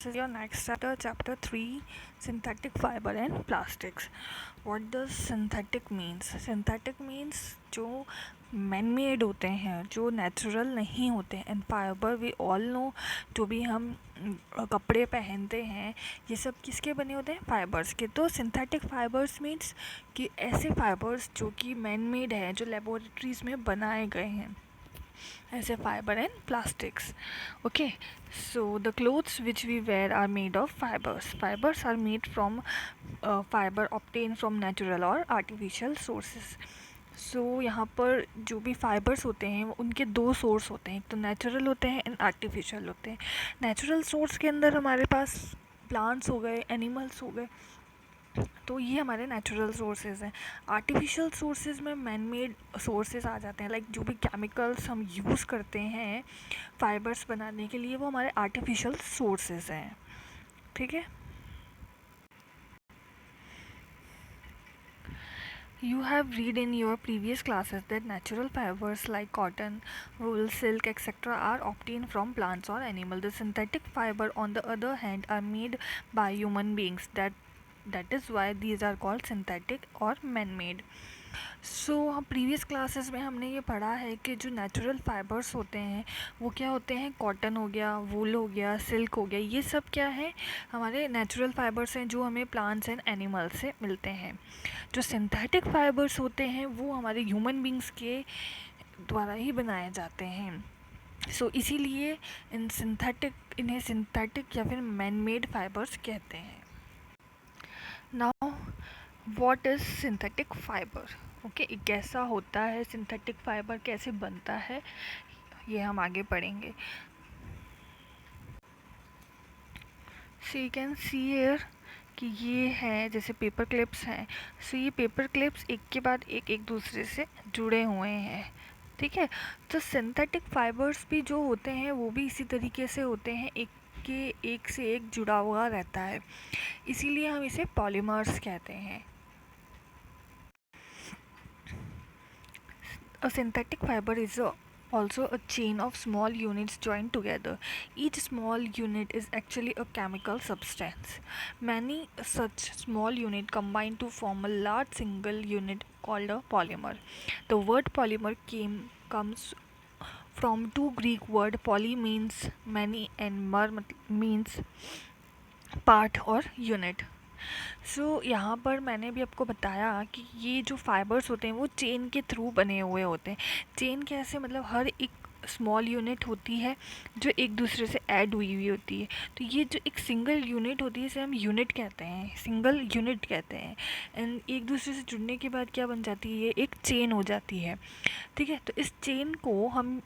This is your next chapter 3, synthetic fiber and plastics. What does synthetic means? Synthetic means जो man made होते हैं, जो natural नहीं होते. And fibre we all know, जो भी हम कपड़े पहनते हैं ये सब किसके बने होते हैं? फाइबर्स के. तो सिंथेटिक फाइबर्स मीन्स कि ऐसे फाइबर्स जो कि मैन मेड है, जो लेबोरेटरीज में बनाए गए हैं, as a fiber and plastics. Okay, so the clothes which we wear are made of fibers are made from fiber obtained from natural or artificial sources. सो यहाँ पर जो भी फाइबर्स होते हैं उनके दो सोर्स होते हैं, एक तो नेचुरल होते हैं एंड आर्टिफिशियल होते हैं. नेचुरल सोर्स के अंदर हमारे पास प्लांट्स हो गए, एनिमल्स हो गए, तो ये हमारे नेचुरल सोर्सेज हैं. आर्टिफिशियल सोर्सेज में मैन मेड सोर्सेज आ जाते हैं, लाइक जो भी केमिकल्स हम यूज़ करते हैं फाइबर्स बनाने के लिए वो हमारे आर्टिफिशियल सोर्सेज हैं. ठीक है. You have read in your previous classes that natural fibers like cotton, wool, silk, etc. are obtained from plants or animals. The synthetic fiber, on the other hand, are made by human beings. That is why these are called synthetic or man-made. सो हम previous classes में हमने ये पढ़ा है कि जो natural fibres होते हैं वो क्या होते हैं? कॉटन हो गया, वूल हो गया, सिल्क हो गया, ये सब क्या है? हमारे नेचुरल फाइबर्स हैं जो हमें प्लांट्स एंड एनिमल्स से मिलते हैं. जो सिंथेटिक फाइबर्स होते हैं वो हमारे ह्यूमन बींग्स के द्वारा ही बनाए जाते हैं. इसीलिए इन्हें सिंथेटिक या फिर मैन मेड फाइबर्स कहते हैं. Now what is synthetic fibre? Okay, कैसा होता है सिंथेटिक फाइबर, कैसे बनता है, ये हम आगे पढ़ेंगे. So you can see here कि ये है जैसे पेपर क्लिप्स हैं. सो ये पेपर क्लिप्स एक के बाद एक दूसरे से जुड़े हुए हैं. ठीक है. तो सिंथेटिक फाइबर्स भी जो होते हैं वो भी इसी तरीके से होते हैं, एक से एक जुड़ा हुआ रहता है, इसीलिए हम इसे पॉलीमर्स कहते हैं. A synthetic fiber is also a chain of small units joined together. Each small unit is actually a chemical substance. Many such small units combine to form a large single unit called a polymer. The word polymer comes from two Greek words. Poly means many and mer means part or unit. यहाँ पर मैंने भी आपको बताया कि ये जो fibres होते हैं वो चेन के थ्रू बने हुए होते हैं. चेन कैसे? मतलब हर एक स्मॉल यूनिट होती है जो एक दूसरे से ऐड हुई हुई होती है. तो ये जो एक सिंगल यूनिट होती है इसे हम यूनिट कहते हैं, सिंगल यूनिट कहते हैं. एंड एक दूसरे से जुड़ने के बाद क्या बन जाती है? ये एक चेन हो जाती है. ठीक है. तो इस चेन को हम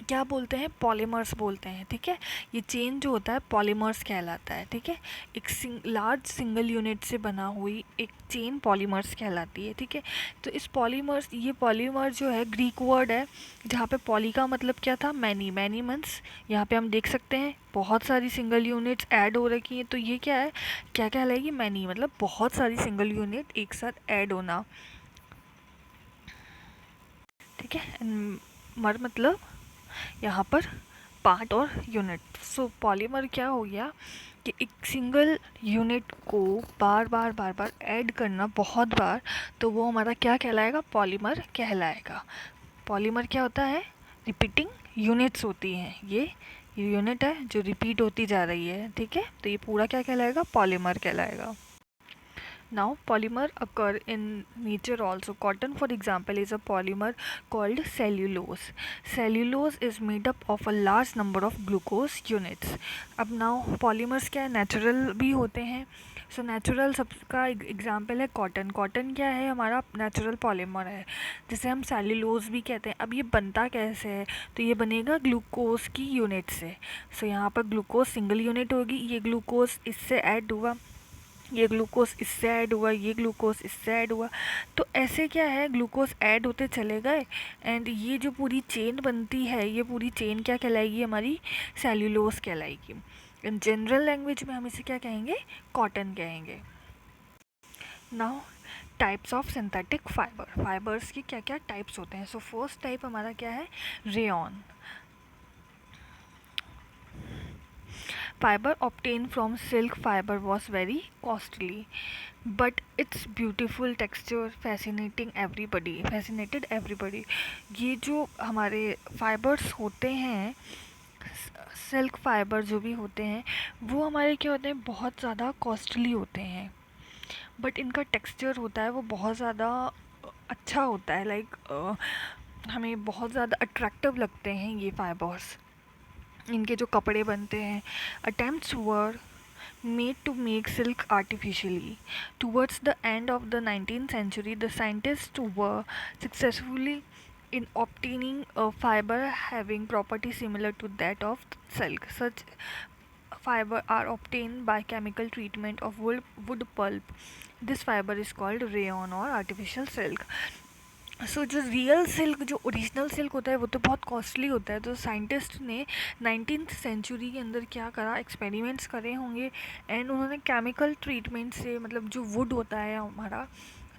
क्या बोलते हैं? पॉलीमर्स बोलते हैं. ठीक है. ये चेन जो होता है पॉलीमर्स कहलाता है. ठीक है. एक लार्ज सिंगल यूनिट से बना हुई एक चेन पॉलीमर्स कहलाती है. ठीक है. तो ये पॉलीमर जो है ग्रीक वर्ड है, जहाँ पे पॉली का मतलब क्या था? मैनी. मैनी मीन्स यहाँ पे हम देख सकते हैं बहुत सारी सिंगल यूनिट्स ऐड हो रखी हैं. तो ये क्या है? क्या कहलाएगी? मैनी. मतलब बहुत सारी सिंगल यूनिट एक साथ ऐड होना. ठीक है. मर मतलब यहाँ पर पार्ट और यूनिट. पॉलीमर क्या हो गया कि एक सिंगल यूनिट को बार बार ऐड करना बहुत बार, तो वो हमारा क्या कहलाएगा? पॉलीमर कहलाएगा. पॉलीमर क्या होता है? रिपीटिंग यूनिट्स होती हैं. ये यूनिट है जो रिपीट होती जा रही है. ठीक है. तो ये पूरा क्या कहलाएगा? पॉलीमर कहलाएगा. Now, polymer occur in nature also. Cotton, for example, is a polymer called cellulose. Cellulose is made up of a large number of glucose units. अब now polymers क्या है? Natural भी होते हैं. सो नेचुरल सबका example है cotton. Cotton क्या है? हमारा नेचुरल पॉलीमर है, जिसे हम सेल्यूलोज भी कहते हैं. अब ये बनता कैसे है? तो ये बनेगा ग्लूकोज की यूनिट से. यहाँ पर ग्लूकोज सिंगल यूनिट होगी, ये ग्लूकोज इससे ऐड हुआ, ये ग्लूकोज इससे ऐड हुआ, ये ग्लूकोज इससे ऐड हुआ. तो ऐसे क्या है? ग्लूकोज ऐड होते चले गए एंड ये जो पूरी चेन बनती है, ये पूरी चेन क्या कहलाएगी? हमारी सेल्यूलोज कहलाएगी. इन जनरल लैंग्वेज में हम इसे क्या कहेंगे? कॉटन कहेंगे. Now types of synthetic fibre. Fibres की क्या क्या टाइप्स होते हैं? फर्स्ट टाइप हमारा क्या है? Rayon. Fiber obtained from silk fiber was very costly, but its beautiful texture fascinated everybody. ये जो हमारे फाइबर्स होते हैं, सिल्क फाइबर जो भी होते हैं, वो हमारे क्या होते हैं, बहुत ज़्यादा कॉस्टली होते हैं, बट इनका टेक्सचर होता है वो बहुत ज़्यादा अच्छा होता है। हमें बहुत ज़्यादा अट्रैक्टिव लगते हैं ये फाइबर्स। इनके जो कपड़े बनते हैं, attempts were made to make silk artificially. Towards the end of the 19th century, the scientists were successfully in obtaining a fiber having properties similar to that of silk. Such fiber are obtained by chemical treatment of wood pulp. This fiber is called rayon or artificial silk. जो real silk, जो original silk होता है, वो तो बहुत costly होता है। तो साइंटिस्ट ने 19th सेंचुरी के अंदर क्या करा, एक्सपेरिमेंट्स करे होंगे, एंड उन्होंने केमिकल ट्रीटमेंट से, मतलब जो वुड होता है हमारा,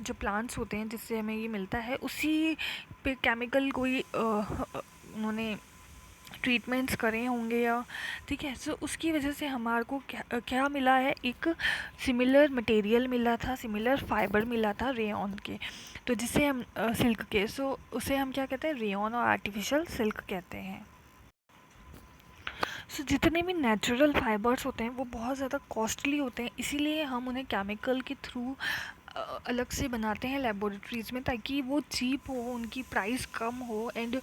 जो प्लांट्स होते हैं जिससे हमें ये मिलता है, उसी पे केमिकल कोई उन्होंने ट्रीटमेंट्स करे होंगे, या ठीक है। सो उसकी वजह से हमारे को क्या मिला है, एक सिमिलर मटेरियल मिला था, सिमिलर फाइबर मिला था रेयॉन के, तो जिसे हम सिल्क के, सो उसे हम क्या कहते हैं, रेयॉन और आर्टिफिशियल सिल्क कहते हैं। सो जितने भी नेचुरल फाइबर्स होते हैं वो बहुत ज़्यादा कॉस्टली होते हैं, इसीलिए हम उन्हें केमिकल के थ्रू अलग से बनाते हैं लेबोरेटरीज़ में, ताकि वो चीप हो, उनकी प्राइस कम हो, एंड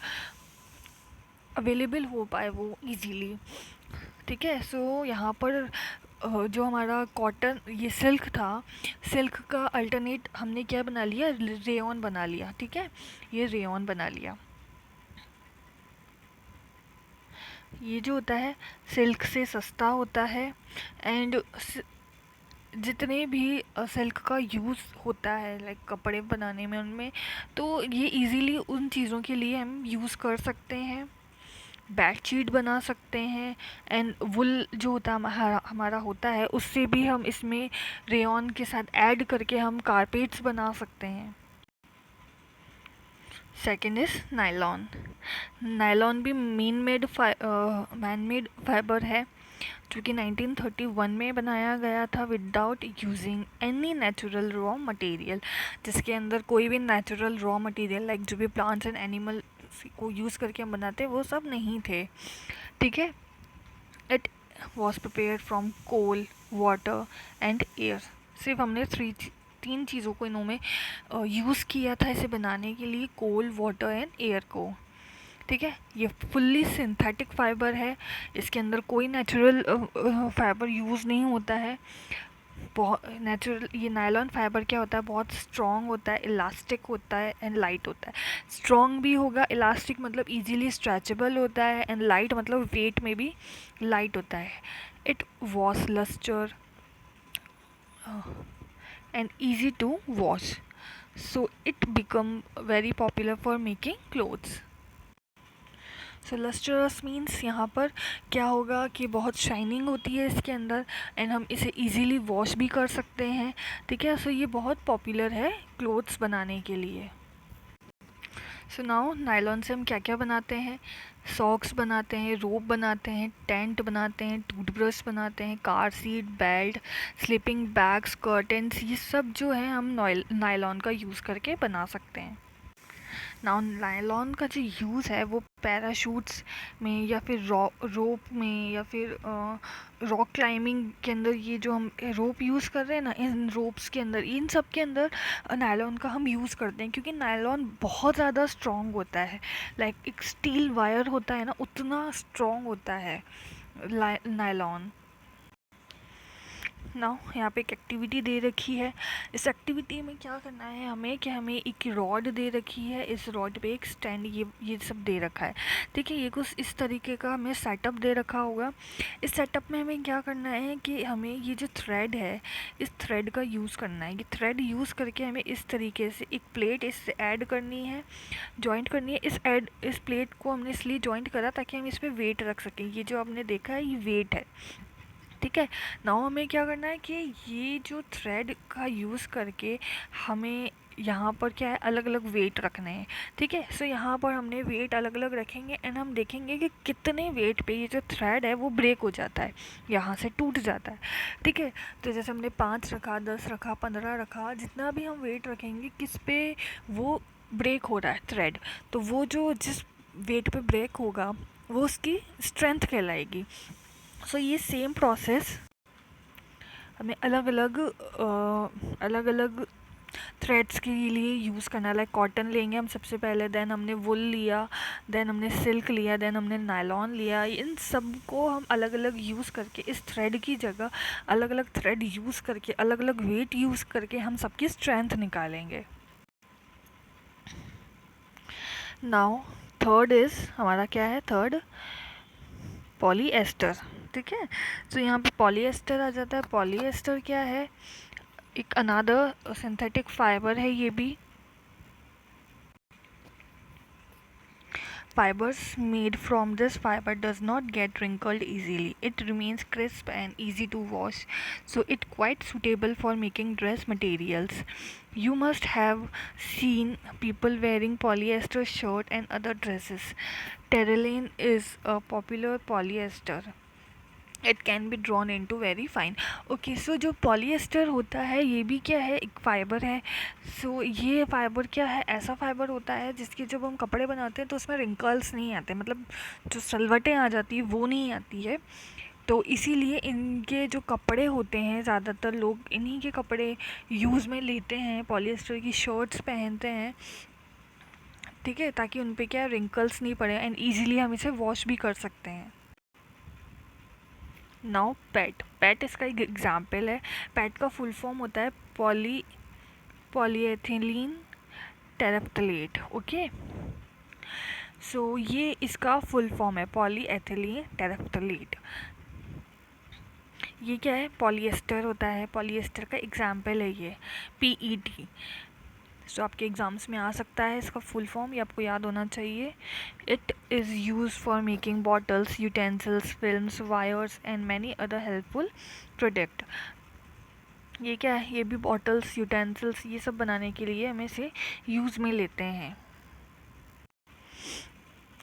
अवेलेबल हो पाए वो इजीली, ठीक है। सो यहाँ पर जो हमारा कॉटन, ये सिल्क था, सिल्क का अल्टरनेट हमने क्या बना लिया, रेयॉन बना लिया, ठीक है। ये रेयॉन बना लिया। ये जो होता है सिल्क से सस्ता होता है, एंड जितने भी सिल्क का यूज़ होता है लाइक कपड़े बनाने में उनमें, तो ये इजीली उन चीज़ों के लिए हम यूज़ कर सकते हैं, बेडशीट बना सकते हैं, एंड वुल जो होता है हमारा होता है, उससे भी हम इसमें रेयॉन के साथ ऐड करके हम कारपेट्स बना सकते हैं। Second is nylon. नायलॉन भी मैन मेड फाइबर है, जो कि 1931 में बनाया गया था without using any natural raw material, जिसके अंदर कोई भी नेचुरल रॉ मटेरियल लाइक जो भी प्लांट्स एंड एनिमल को यूज़ करके हम बनाते हैं वो सब नहीं थे, ठीक है। It was prepared from coal, water and air. सिर्फ हमने तीन चीज़ों को इन्होंने यूज़ किया था इसे बनाने के लिए, कोल, वाटर एंड एयर को, ठीक है। ये फुल्ली सिंथेटिक फाइबर है, इसके अंदर कोई नेचुरल फाइबर यूज़ नहीं होता है। बहुत नेचुरल ये नायलॉन फाइबर क्या होता है, बहुत स्ट्रॉन्ग होता है, इलास्टिक होता है एंड लाइट होता है। स्ट्रॉन्ग भी होगा, इलास्टिक मतलब इजीली स्ट्रेचेबल होता है, एंड लाइट मतलब वेट में भी लाइट होता है। It was lustre and easy to wash, so it become very popular for making clothes. So lustrous means यहाँ पर क्या होगा कि बहुत शाइनिंग होती है इसके अंदर, एंड हम इसे इजीली वॉश भी कर सकते हैं, ठीक है। सो ये बहुत पॉपुलर है क्लोथ्स बनाने के लिए। सो नाउ नायलॉन से हम क्या क्या बनाते हैं, सॉक्स बनाते हैं, रोप बनाते हैं, टेंट बनाते हैं, टूथब्रश बनाते हैं, car seat, belt, sleeping bags, curtains, ये सब जो है हम नायलॉन का यूज़ करके बना सकते हैं। नाउ नायलॉन का जो यूज़ है वो पैराशूट्स में, या फिर रोप में, या फिर रॉक क्लाइंबिंग के अंदर, ये जो हम रोप यूज़ कर रहे हैं ना, इन रोप्स के अंदर, इन सब के अंदर नायलॉन का हम यूज़ करते हैं, क्योंकि नायलॉन बहुत ज़्यादा स्ट्रॉन्ग होता है। लाइक एक स्टील वायर होता है ना, उतना स्ट्रॉन्ग होता है नायलॉन। ना यहाँ पे एक एक्टिविटी दे रखी है, इस एक्टिविटी में क्या करना है हमें, कि हमें एक रॉड दे रखी है, इस रॉड पे एक स्टैंड, ये सब दे रखा है, ठीक है। ये कुछ इस तरीके का हमें सेटअप दे रखा होगा। इस सेटअप में हमें क्या करना है कि हमें ये जो थ्रेड है, इस थ्रेड का यूज़ करना है। ये थ्रेड यूज़ करके हमें इस तरीके से एक प्लेट इससे ऐड करनी है, जॉइंट करनी है। इस प्लेट को हमने इसलिए जॉइंट करा ताकि हम इस पर वेट रख सकें। ये जो आपने देखा है ये वेट है, ठीक है। नाउ हमें क्या करना है कि ये जो थ्रेड का यूज़ करके हमें यहाँ पर क्या है, अलग अलग वेट रखने हैं, ठीक है। सो यहाँ पर हमने वेट अलग अलग रखेंगे एंड हम देखेंगे कि कितने वेट पे ये जो थ्रेड है वो ब्रेक हो जाता है, यहाँ से टूट जाता है, ठीक है। तो जैसे हमने 5 रखा, 10 रखा, 15 रखा, जितना भी हम वेट रखेंगे किस पे वो ब्रेक हो रहा है थ्रेड, तो वो जो जिस वेट पे ब्रेक होगा वो उसकी स्ट्रेंथ कहलाएगी। सो ये सेम प्रोसेस हमें अलग अलग थ्रेड्स के लिए यूज़ करना। लाइक कॉटन लेंगे हम सबसे पहले, देन हमने वुल लिया, देन हमने सिल्क लिया, देन हमने नायलॉन लिया। इन सब को हम अलग अलग यूज़ करके, इस थ्रेड की जगह अलग अलग थ्रेड यूज़ करके, अलग अलग वेट यूज़ करके हम सबकी स्ट्रेंथ निकालेंगे। नाउ थर्ड इज़ हमारा क्या है, थर्ड पॉलीएस्टर, ठीक है। तो यहाँ पे पॉलीएस्टर आ जाता है। पॉलीएस्टर क्या है, एक अनदर सिंथेटिक फाइबर है। ये भी fibers made from this fiber does not get wrinkled easily. It remains crisp and easy to wash, so it quite suitable for making dress materials. You must have seen people wearing polyester shirt and other dresses. Terraline is a popular polyester. It can be drawn into very fine. Okay, so जो polyester होता है ये भी क्या है, एक fibre है। सो ये फ़ाइबर क्या है, ऐसा फ़ाइबर होता है जिसके जब हम कपड़े बनाते हैं तो उसमें रिंकल्स नहीं आते, मतलब जो सलवटें आ जाती है वो नहीं आती है। तो इसीलिए इनके जो कपड़े होते हैं, ज़्यादातर लोग इन्हीं के कपड़े यूज़ में लेते हैं, पॉलीएस्टर की शर्ट्स पहनते हैं, ठीक है, ताकि उन पर क्या रिंकल्स नहीं पड़े एंड ईज़िली हम इसे वॉश भी कर सकते हैं। नाउ पैट इसका एक एग्जाम्पल है। पैट का फुल फॉर्म होता है पॉलीएथिलीन टेरेफ्थलेट। ओके, सो ये इसका फुल फॉर्म है, पॉलीएथिलीन टेरेफ्थलेट। ये क्या है, पॉलीएस्टर होता है। पॉलीएस्टर का एग्जाम्पल है ये PET। सो आपके एग्ज़ाम्स में आ सकता है इसका फुल फॉर्म, ये आपको याद होना चाहिए। It is use for making bottles, utensils, films, wires and many other helpful product. ये क्या है, ये भी बॉटल्स, यूटेंसिल्स, ये सब बनाने के लिए हम इसे यूज़ में लेते हैं।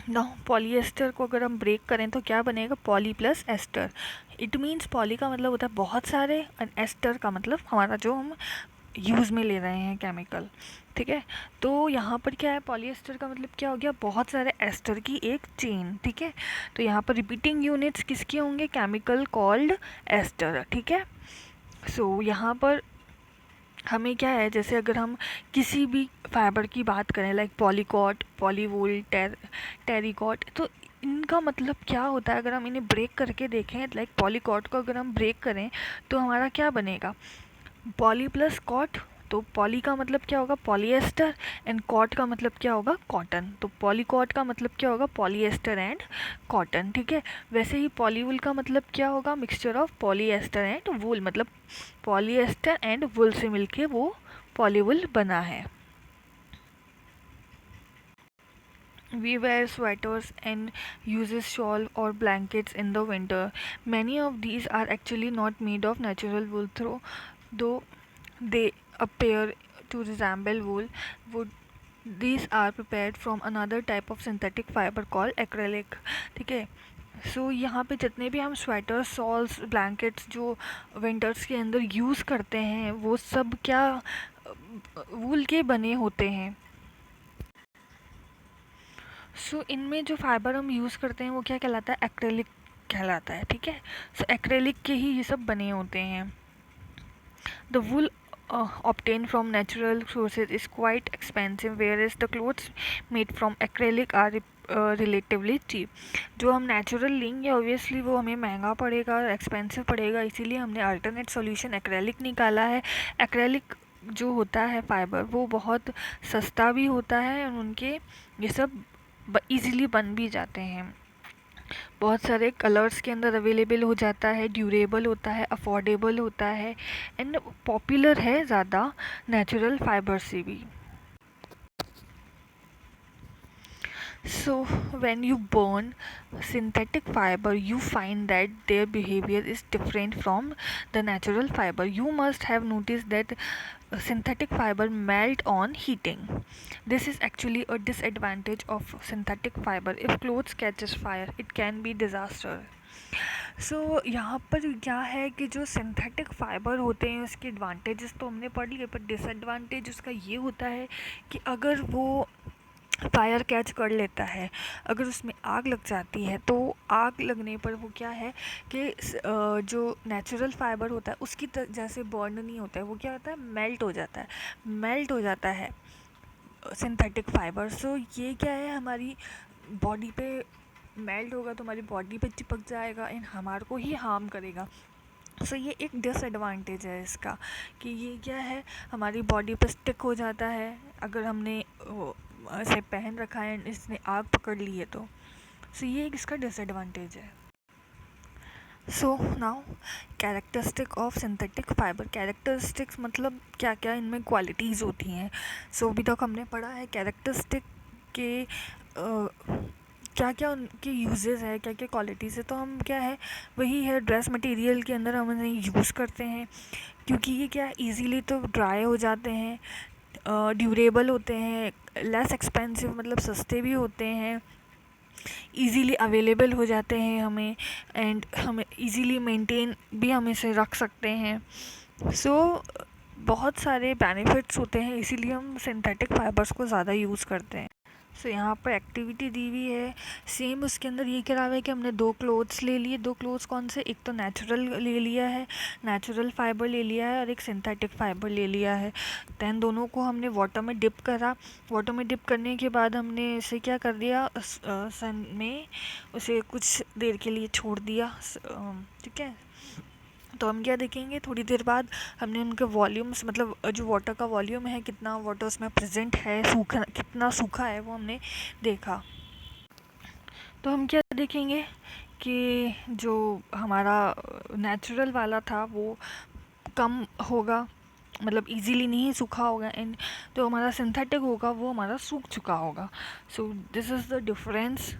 ना पॉलीएस्टर को अगर हम ब्रेक करें तो क्या बनेगा, poly plus ester. It means poly का मतलब होता है बहुत सारे, और एस्टर का मतलब हमारा जो हम यूज़ में ले रहे हैं केमिकल, ठीक है। तो यहाँ पर क्या है, पॉलीएस्टर का मतलब क्या हो गया, बहुत सारे एस्टर की एक चेन, ठीक है। तो यहाँ पर रिपीटिंग यूनिट्स किसके होंगे, केमिकल कॉल्ड एस्टर, ठीक है। सो यहाँ पर हमें क्या है, जैसे अगर हम किसी भी फाइबर की बात करें, लाइक पॉलीकॉट, पॉलीवूल, टेरिकॉट, तो इनका मतलब क्या होता है, अगर हम इन्हें ब्रेक करके देखें, लाइक पॉलीकॉट को अगर हम ब्रेक करें तो हमारा क्या बनेगा, पॉली प्लस कॉट। तो पॉली का मतलब क्या होगा, पॉलीएस्टर, एंड कॉट का मतलब क्या होगा, कॉटन। तो पॉलीकॉट का मतलब क्या होगा, पॉलीएस्टर एंड कॉटन, ठीक है। वैसे ही पॉलीवूल का मतलब क्या होगा, mixture of polyester and wool, मतलब पॉलीएस्टर एंड वूल से मिलके वो पॉलीवूल बना है। We wear sweaters and uses shawl or blankets in the winter. Many of these are actually not made of natural wool, though they appear to resemble wool. These are prepared from another type of synthetic fiber called acrylic, ठीक है। सो यहाँ पे जितने भी हम sweater, shawls, blankets जो winters के अंदर यूज़ करते हैं वो सब क्या वूल के बने होते हैं। सो इनमें जो फाइबर हम यूज़ करते हैं वो क्या कहलाता है, एक्रेलिक कहलाता है, ठीक है। सो एक्रेलिक के ही ये सब बने होते हैं। The wool obtained from natural sources is quite expensive, whereas the clothes made from acrylic are relatively cheap. जो हम नेचुरल लेंगे ऑब्वियसली वो हमें महंगा पड़ेगा, एक्सपेंसिव पड़ेगा, इसीलिए हमने अल्टरनेट सॉल्यूशन एक्रेलिक निकाला है। एक्रेलिक जो होता है फाइबर वो बहुत सस्ता भी होता है और उनके ये सब ईज़िली बन भी जाते हैं, बहुत सारे कलर्स के अंदर अवेलेबल हो जाता है, ड्यूरेबल होता है, अफोर्डेबल होता है एंड पॉपुलर है ज़्यादा नेचुरल फाइबर से भी। So when you burn synthetic fiber, you find that their behavior is different from the natural fiber. You must have noticed that synthetic fiber melt on heating. This is actually a disadvantage of synthetic fiber. If clothes catches fire, it can be disaster. सो यहाँ पर क्या है कि जो synthetic fibre होते हैं उसके advantages तो हमने पढ़ लिए, पर डिसएडवांटेज उसका ये होता है कि अगर वो फायर कैच कर लेता है, अगर उसमें आग लग जाती है, तो आग लगने पर वो क्या है कि जो नेचुरल फाइबर होता है उसकी जैसे बर्न नहीं होता है, वो क्या होता है, मेल्ट हो जाता है, मेल्ट हो जाता है सिंथेटिक फाइबर। सो ये क्या है, हमारी बॉडी पे मेल्ट होगा तो हमारी बॉडी पे चिपक जाएगा एंड हमारे को ही हार्म करेगा। सो ये एक डिसएडवांटेज है इसका, कि ये क्या है, हमारी बॉडी पे स्टिक हो जाता है अगर हमने ऐसे पहन रखा है इसने आग पकड़ ली है तो। सो ये एक इसका डिसएडवांटेज है। So now characteristic of synthetic fibre. Characteristics मतलब क्या क्या इनमें क्वालिटीज़ होती हैं। सो अभी तक हमने पढ़ा है कैरेक्टरिस्टिक के क्या क्या उनके यूजेस है, क्या क्या क्वालिटीज़ है। तो हम क्या है, वही है ड्रेस मटेरियल के अंदर हम इन्हें यूज़ करते हैं, क्योंकि ये क्या इजीली तो ड्राई हो जाते हैं, ड्यूरेबल होते हैं, लेस एक्सपेंसिव मतलब सस्ते भी होते हैं, इजीली अवेलेबल हो जाते हैं हमें, एंड हमें इजीली मेंटेन भी हम इसे रख सकते हैं। सो बहुत सारे बेनिफिट्स होते हैं, इसीलिए हम सिंथेटिक फाइबर्स को ज़्यादा यूज़ करते हैं। सो यहाँ पर एक्टिविटी दी हुई है, सेम उसके अंदर ये करा हुआ है कि हमने दो क्लोथ्स ले लिए। दो क्लोथ्स कौन से, एक तो नेचुरल ले लिया है, नेचुरल फाइबर ले लिया है, और एक सिंथेटिक फाइबर ले लिया है। दैन दोनों को हमने वाटर में डिप करा। वाटर में डिप करने के बाद हमने इसे क्या कर दिया, सन में उसे कुछ देर के लिए छोड़ दिया, ठीक है। तो हम क्या देखेंगे, थोड़ी देर बाद हमने उनके वॉल्यूम्स मतलब जो वाटर का वॉल्यूम है, कितना वाटर उसमें प्रेजेंट है, सूखा कितना सूखा है, वो हमने देखा। तो हम क्या देखेंगे कि जो हमारा नेचुरल वाला था वो कम होगा, मतलब इजीली नहीं सूखा होगा, एंड जो हमारा सिंथेटिक होगा वो हमारा सूख चुका होगा। So this is the difference